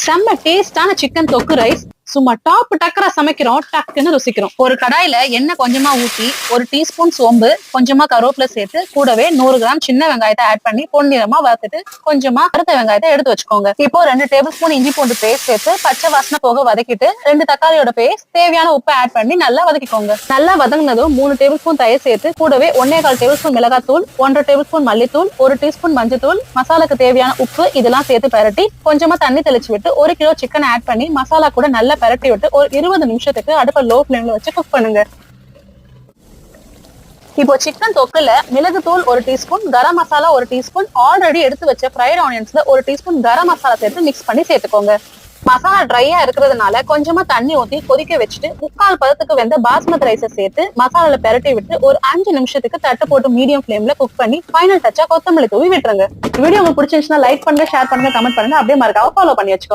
செம்ம டேஸ்டான சிக்கன் தொக்கு ரைஸ் சும்மா டாப் டக்கரா சமைக்கிறோம், டக்குன்னு ருசிக்கிறோம். ஒரு கடாயில எண்ணெய் கொஞ்சமா ஊத்தி 1 டீஸ்பூன் சோம்பு, கொஞ்சமா கருவேப்பிலை சேர்த்து கூடவே 100 கிராம் சின்ன வெங்காயத்தை ஆட் பண்ணி பொன்னிறமா வறுத்துட்டு கொஞ்சமா அடுத்த வெங்காயத்தை எடுத்து வச்சுக்கோங்க. இப்போ 2 டேபிள் ஸ்பூன் இஞ்சி பூண்டு பேஸ்ட் சேர்த்து பச்சை வாசனை போக வதக்கிட்டு 2 தக்காளியோட பேஸ்ட் தேவையான உப்பை ஆட் பண்ணி நல்லா வதக்கிக்கோங்க. நல்லா வதங்கினதும் 3 டேபிள் ஸ்பூன் தயிர் சேர்த்து கூடவே 1.25 டேபிள் ஸ்பூன் மிளகாத்தூள், 1.5 டேபிள் ஸ்பூன் மல்லித்தூள், 1 டீஸ்பூன் மஞ்சத்தூள், மசாலாக்கு தேவையான உப்பு இதெல்லாம் சேர்த்து பரட்டி கொஞ்சமா தண்ணி தெளிச்சு விட்டு 1 கிலோ சிக்கன் ஆட் பண்ணி மசாலா கூட நல்லா பரட்டி விட்டு ஒரு 20 நிமிஷத்துக்கு அடுப்ப லோ ஃப்ளேம்ல வச்சு குக் பண்ணுங்க. இப்போ சிக்கன் தொக்குல மிளகுத்தூள் 1 teaspoon, garam masala 1 teaspoon, already எடுத்து வச்ச ஃப்ரைட் ஆனியன்ஸ்ல 1 டீஸ்பூன் கரம் மசாலா சேர்த்து மிக்ஸ் பண்ணி சேர்த்துக்கோங்க. மசாலா ட்ரையா இருக்கிறதுனால கொஞ்சமா தண்ணி ஊத்தி கொதிக்க வச்சுட்டு 3/4 பதத்துக்கு வெந்த பாஸ்மதி ரைஸை சேர்த்து மசாலால பெரட்டி விட்டு ஒரு 5 நிமிஷத்துக்கு தட்டு போட்டு மீடியம் ஃப்ளேம்ல குக் பண்ணி ஃபைனல் டச்சா கொத்தமல்லி தூவி விட்டுருங்க. வீடியோ உங்களுக்கு பிடிச்சிருந்துச்சுன்னா லைக் பண்ணுங்க, ஷேர் பண்ணுங்க, கமெண்ட் பண்ணுங்க, அப்படியே மறக்காம ஃபாலோ பண்ணி வச்சுக்கோங்க.